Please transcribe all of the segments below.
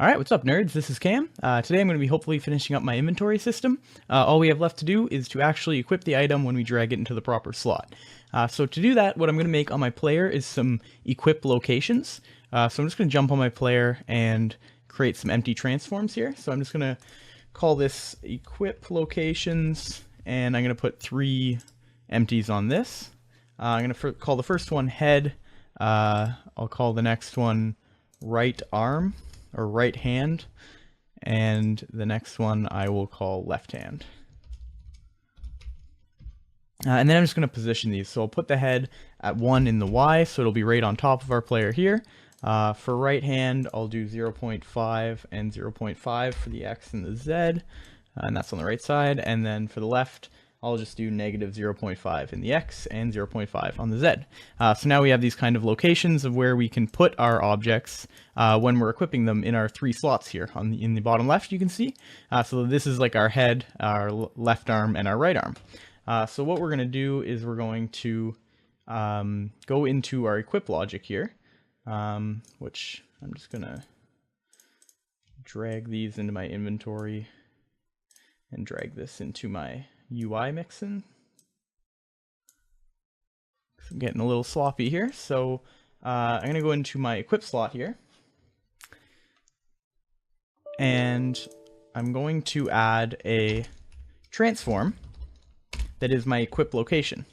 Alright, what's up nerds? This is Cam. Today I'm going to be hopefully finishing up my inventory system. All we have left to do is to actually equip the item when we drag it into the proper slot. So to do that, what I'm going to make on my player is some equip locations. So I'm just going to jump on my player and create some empty transforms here. So I'm just going to call this equip locations, and I'm going to put 3 empties on this. I'm going to call the first one head. I'll call the next one right arm or right hand, and the next one I will call left hand. And then I'm just going to position these. So I'll put the head at 1 in the Y, so it'll be right on top of our player here. For right hand, I'll do 0.5 and 0.5 for the X and the Z, and that's on the right side. And then for the left, I'll just do negative 0.5 in the X and 0.5 on the Z. So now we have these kind of locations of where we can put our objects when we're equipping them in our 3 slots here. In the bottom left, you can see. So this is like our head, our left arm, and our right arm. So what we're going to do is we're going to go into our equip logic here, which I'm just going to drag these into my inventory and drag this into my UI mixin. I'm getting a little sloppy here, so I'm going to go into my equip slot here, and I'm going to add a transform that is my equip location.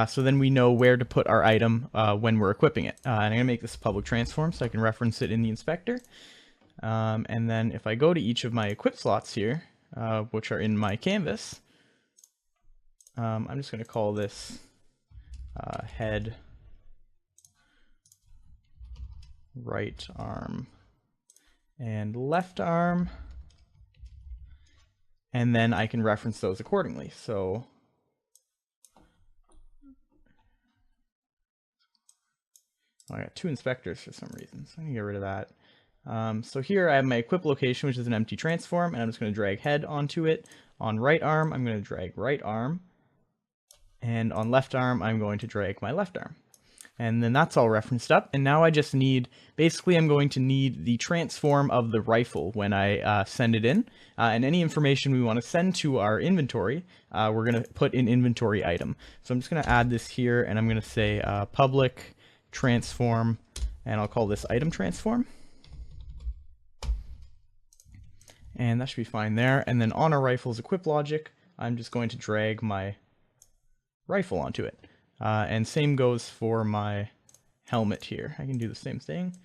So then we know where to put our item when we're equipping it. And I'm going to make this a public transform so I can reference it in the inspector. And then if I go to each of my equip slots here, which are in my canvas, I'm just going to call this head, right arm, and left arm, and then I can reference those accordingly. So I got 2 inspectors for some reason, so I'm going to get rid of that. So here I have my equip location, which is an empty transform, and I'm just going to drag head onto it. On right arm, I'm going to drag right arm, and on left arm, I'm going to drag my left arm. And then that's all referenced up, and now I just need, basically I'm going to need the transform of the rifle when I send it in, and any information we want to send to our inventory, we're going to put in inventory item. So I'm just going to add this here, and I'm going to say public transform, and I'll call this item transform. And that should be fine there. And then on our rifle's equip logic, I'm just going to drag my rifle onto it. And same goes for my helmet here. I can do the same thing.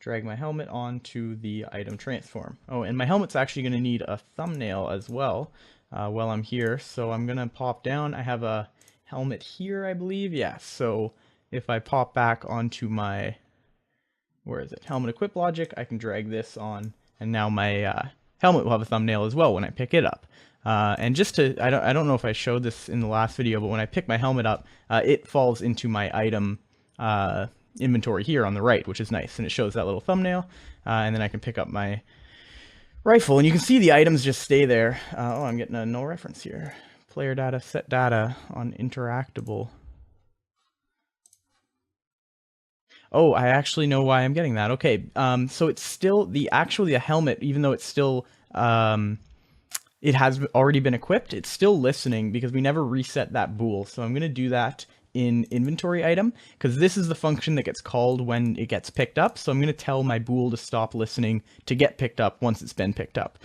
Drag my helmet onto the item transform. Oh, and my helmet's actually going to need a thumbnail as well while I'm here. So I'm going to pop down. I have a helmet here, I believe. Yeah, so if I pop back onto my, where is it? Helmet equip logic, I can drag this on, and now my helmet will have a thumbnail as well when I pick it up. And just to, I don't know if I showed this in the last video, but when I pick my helmet up, it falls into my item inventory here on the right, which is nice, and it shows that little thumbnail. And then I can pick up my rifle, and you can see the items just stay there. Oh, I'm getting a null reference here. Player data, set data on interactable. Oh, I actually know why I'm getting that. Okay, so it's still actually a helmet, even though it's still it has already been equipped, it's still listening because we never reset that bool. So I'm going to do that in inventory item, because this is the function that gets called when it gets picked up. So I'm going to tell my bool to stop listening to get picked up once it's been picked up.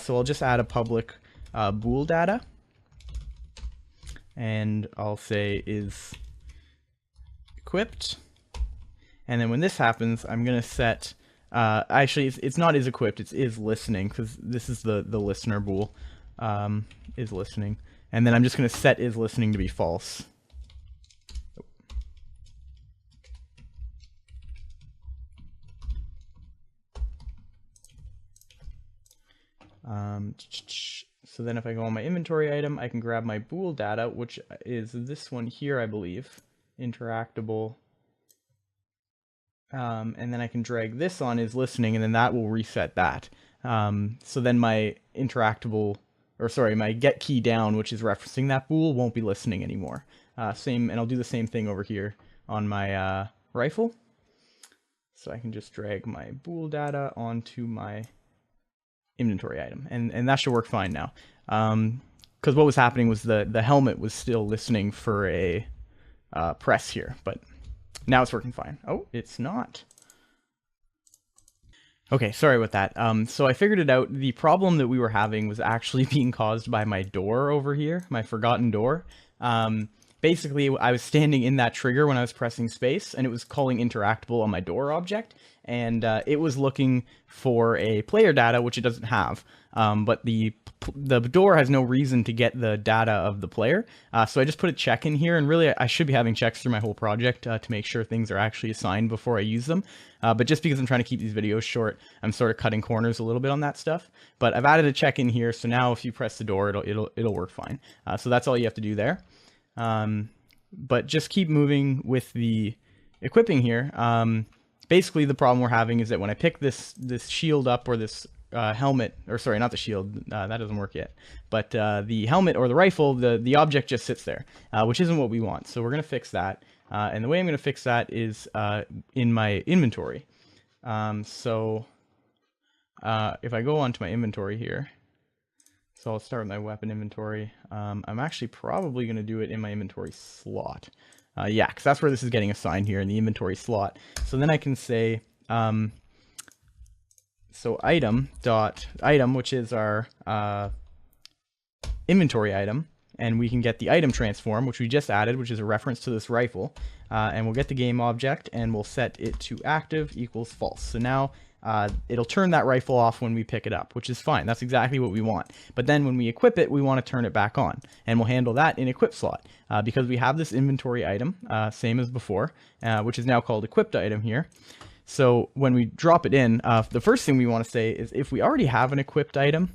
So I'll just add a public bool data, and I'll say is equipped. And then when this happens, I'm going to set, actually it's not is equipped, it's is listening, because this is the listener bool, is listening. And then I'm just going to set is listening to be false. So then if I go on my inventory item, I can grab my bool data, which is this one here, I believe, interactable. And then I can drag this on is listening, and then that will reset that. So then my interactable, or sorry, my get key down, which is referencing that bool, won't be listening anymore. And I'll do the same thing over here on my rifle. So I can just drag my bool data onto my inventory item, and that should work fine now. Because what was happening was the helmet was still listening for a press here, but now it's working fine. Oh, it's not. Okay, sorry about that. So I figured it out. The problem that we were having was actually being caused by my door over here, my forgotten door. Basically, I was standing in that trigger when I was pressing space, and it was calling interactable on my door object, and it was looking for a player data, which it doesn't have. But the door has no reason to get the data of the player, so I just put a check in here, and really I should be having checks through my whole project to make sure things are actually assigned before I use them. But just because I'm trying to keep these videos short, I'm sort of cutting corners a little bit on that stuff. But I've added a check in here, so now if you press the door, it'll work fine. So that's all you have to do there. But just keep moving with the equipping here. Basically, the problem we're having is that when I pick this shield up, or this helmet, or sorry, not the shield, that doesn't work yet, but the helmet or the rifle, the object just sits there, which isn't what we want. So we're going to fix that. And the way I'm going to fix that is in my inventory. So if I go onto my inventory here, so I'll start with my weapon inventory. I'm actually probably going to do it in my inventory slot. Yeah, because that's where this is getting assigned here, in the inventory slot. So then I can say, so item, which is our inventory item, and we can get the item transform, which we just added, which is a reference to this rifle. And we'll get the game object, and we'll set it to active equals false. So now it'll turn that rifle off when we pick it up, which is fine. That's exactly what we want. But then when we equip it, we want to turn it back on, and we'll handle that in equip slot because we have this inventory item, same as before, which is now called equipped item here. So when we drop it in, the first thing we want to say is if we already have an equipped item,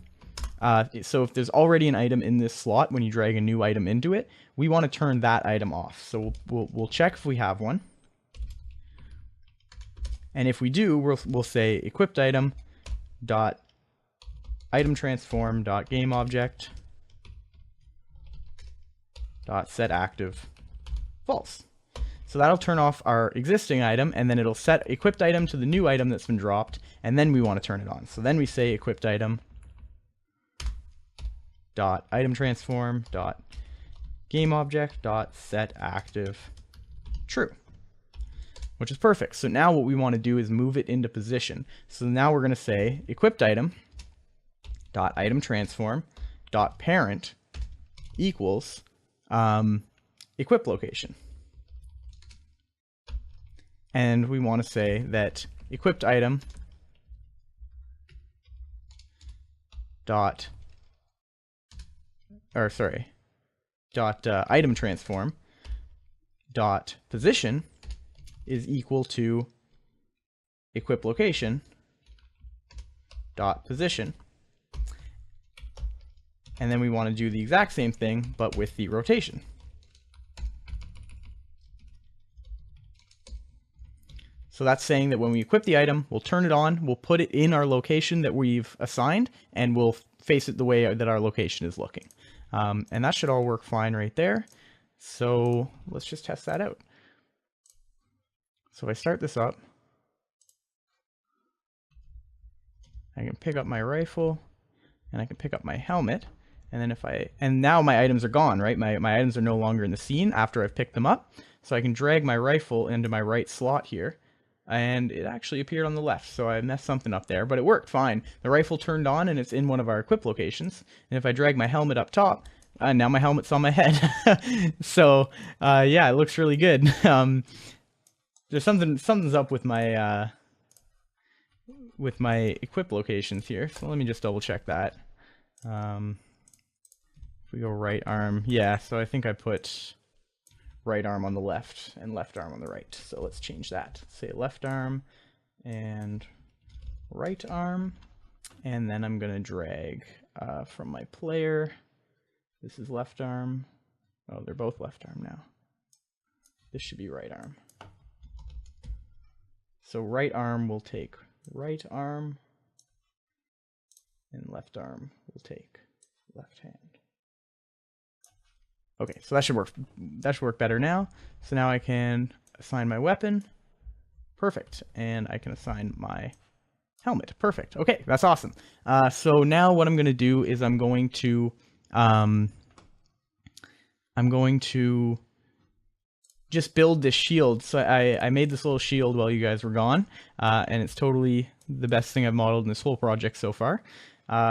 so if there's already an item in this slot, when you drag a new item into it, we want to turn that item off. So we'll check if we have one. And if we do, we'll say equipped item dot item transform dot game object dot set active false. So that'll turn off our existing item, and then it'll set equipped item to the new item that's been dropped, and then we want to turn it on. So then we say equipped item dot item transform dot game object dot set active true, which is perfect. So now what we want to do is move it into position. So now we're going to say equipped item dot item transform dot parent equals equip location. And we want to say that equipped item dot item transform dot position is equal to equip location dot position. And then we want to do the exact same thing, but with the rotation. So that's saying that when we equip the item, we'll turn it on, we'll put it in our location that we've assigned, and we'll face it the way that our location is looking. And that should all work fine right there. So let's just test that out. So if I start this up, I can pick up my rifle, and I can pick up my helmet, and then and now my items are gone, right? My items are no longer in the scene after I've picked them up. So I can drag my rifle into my right slot here, and it actually appeared on the left, so I messed something up there, but it worked fine. The rifle turned on, and it's in one of our equip locations. And if I drag my helmet up top, now my helmet's on my head. So yeah, it looks really good. There's something's up with my equip locations here, so let me just double check that. If we go right arm, yeah, so I think I put right arm on the left and left arm on the right. So let's change that. Say left arm and right arm. And then I'm going to drag from my player. This is left arm. Oh, they're both left arm now. This should be right arm. So right arm will take right arm, and left arm will take left hand. Okay, so that should work. That should work better now. So now I can assign my weapon Perfect. And I can assign my helmet. Perfect. Okay, that's awesome. So now what I'm going to do is I'm going to just build this shield. So I made this little shield while you guys were gone, and it's totally the best thing I've modeled in this whole project so far.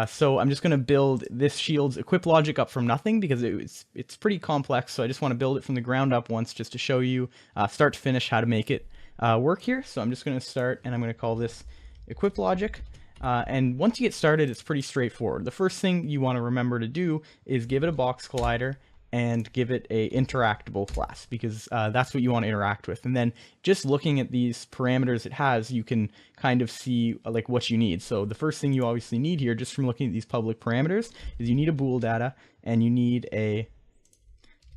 So I'm just going to build this shield's equip logic up from nothing because it's pretty complex. So I just want to build it from the ground up once just to show you start to finish how to make it work here. So I'm just going to start, and I'm going to call this equip logic. And once you get started, it's pretty straightforward. The first thing you want to remember to do is give it a box collider and give it a interactable class, because that's what you want to interact with. And then just looking at these parameters it has, you can kind of see like what you need. So the first thing you obviously need here, just from looking at these public parameters, is you need a bool data and you need a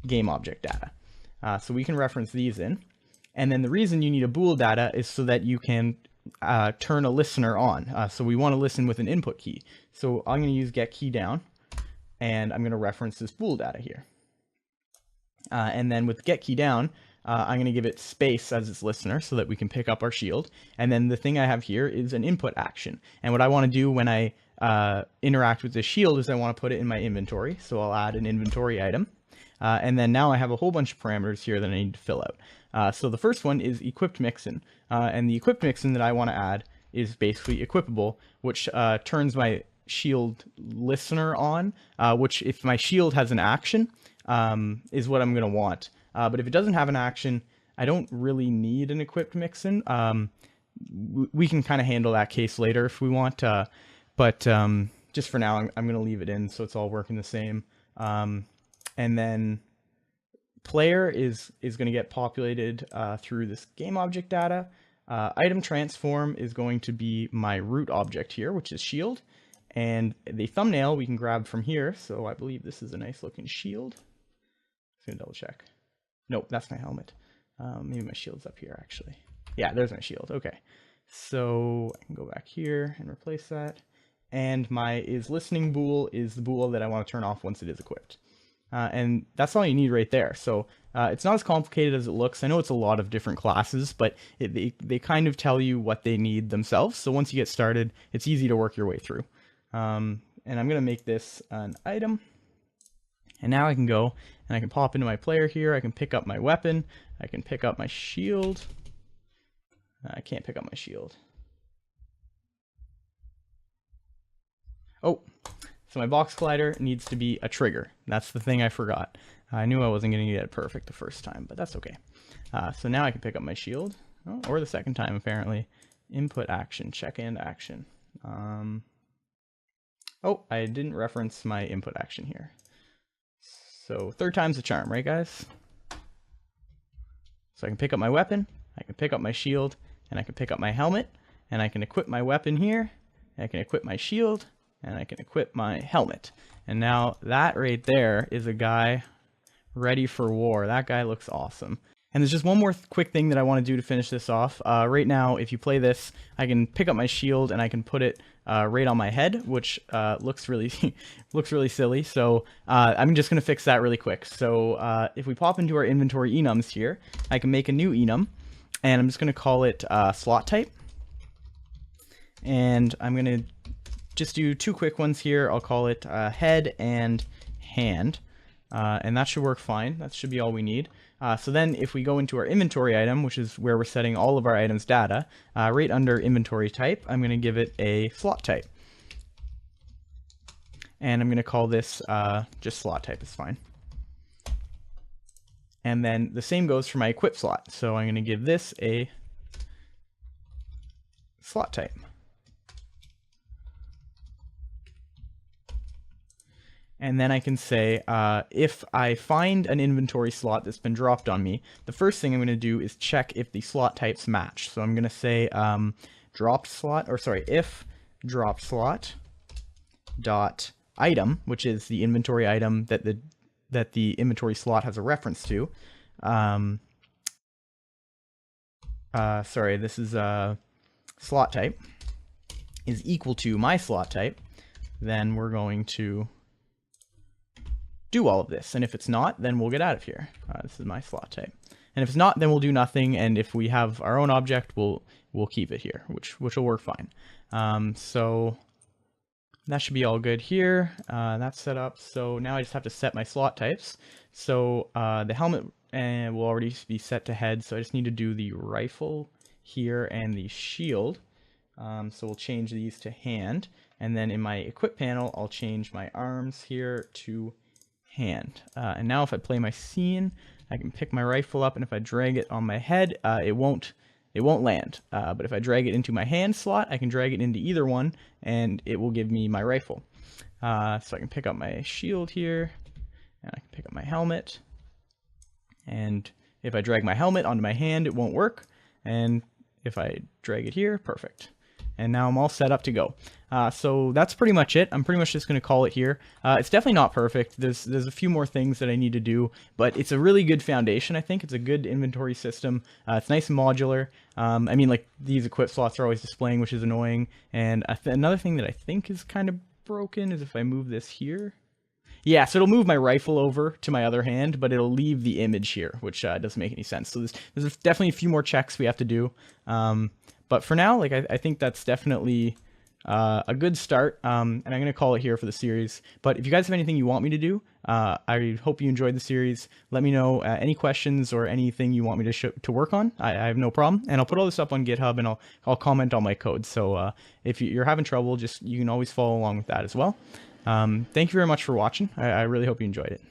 game object data. So we can reference these in. And then the reason you need a bool data is so that you can turn a listener on. So we want to listen with an input key. So I'm going to use get key down, and I'm going to reference this bool data here. And then with get key down, I'm going to give it space as its listener so that we can pick up our shield. And then the thing I have here is an input action. And what I want to do when I interact with this shield is I want to put it in my inventory. So I'll add an inventory item. And then now I have a whole bunch of parameters here that I need to fill out. So the first one is equipped mixin. And the equipped mixin that I want to add is basically equipable, which turns my shield listener on, which if my shield has an action, is what I'm going to want. But if it doesn't have an action, I don't really need an equipped mixin. We can kind of handle that case later if we want. But just for now, I'm going to leave it in so it's all working the same. And then player is going to get populated through this game object data. Item transform is going to be my root object here, which is shield. And the thumbnail we can grab from here. So I believe this is a nice looking shield. I'm gonna double check. Nope, that's my helmet. Maybe my shield's up here actually. Yeah, there's my shield. Okay. So I can go back here and replace that. And my is listening bool is the bool that I want to turn off once it is equipped. And that's all you need right there. So it's not as complicated as it looks. I know it's a lot of different classes, but they kind of tell you what they need themselves. So once you get started, it's easy to work your way through. And I'm going to make this an item. And now I can go and I can pop into my player here. I can pick up my weapon. I can pick up my shield. I can't pick up my shield. Oh, so my box collider needs to be a trigger. That's the thing I forgot. I knew I wasn't going to get it perfect the first time, but that's okay. So now I can pick up my shield, or the second time apparently. Input action, check and action. Oh, I didn't reference my input action here. So third time's the charm, right guys? So I can pick up my weapon, I can pick up my shield, and I can pick up my helmet, and I can equip my weapon here, and I can equip my shield, and I can equip my helmet. And now that right there is a guy ready for war. That guy looks awesome. And there's just one more quick thing that I want to do to finish this off. Right now, if you play this, I can pick up my shield and I can put it right on my head, which looks really silly. So I'm just going to fix that really quick. So if we pop into our inventory enums here, I can make a new enum, and I'm just going to call it slot type. And I'm going to just do two quick ones here. I'll call it head and hand. And that should work fine. That should be all we need. So then if we go into our inventory item, which is where we're setting all of our items data, right under inventory type, I'm going to give it a slot type. And I'm going to call this just slot type is fine. And then the same goes for my equip slot. So I'm going to give this a slot type. And then I can say, if I find an inventory slot that's been dropped on me, the first thing I'm going to do is check if the slot types match. So I'm going to say if drop slot dot item, which is the inventory item that the inventory slot has a reference to. This is slot type is equal to my slot type. Then we're going to do all of this, and if it's not, then we'll get out of here. This is my slot type. And if it's not, then we'll do nothing. And if we have our own object, we'll keep it here, which will work fine. So that should be all good here. That's set up. So now I just have to set my slot types. So the helmet will already be set to head. So I just need to do the rifle here and the shield. So we'll change these to hand. And then in my equip panel, I'll change my arms here to hand. And now if I play my scene, I can pick my rifle up, and if I drag it on my head, it won't land. But if I drag it into my hand slot, I can drag it into either one, and it will give me my rifle. So I can pick up my shield here, and I can pick up my helmet. And if I drag my helmet onto my hand, it won't work. And if I drag it here, perfect. And now I'm all set up to go. So that's pretty much it. I'm pretty much just going to call it here. It's definitely not perfect. There's a few more things that I need to do, but it's a really good foundation, I think. It's a good inventory system. It's nice and modular. I mean, like, these equip slots are always displaying, which is annoying. And another thing that I think is kind of broken is if I move this here. Yeah, so it'll move my rifle over to my other hand, but it'll leave the image here, which doesn't make any sense. So there's definitely a few more checks we have to do. But for now, like, I think that's definitely a good start, and I'm going to call it here for the series. But if you guys have anything you want me to do, I hope you enjoyed the series. Let me know any questions or anything you want me to work on. I have no problem, and I'll put all this up on GitHub, and I'll comment on my code. So if you're having trouble, you can always follow along with that as well. Thank you very much for watching. I really hope you enjoyed it.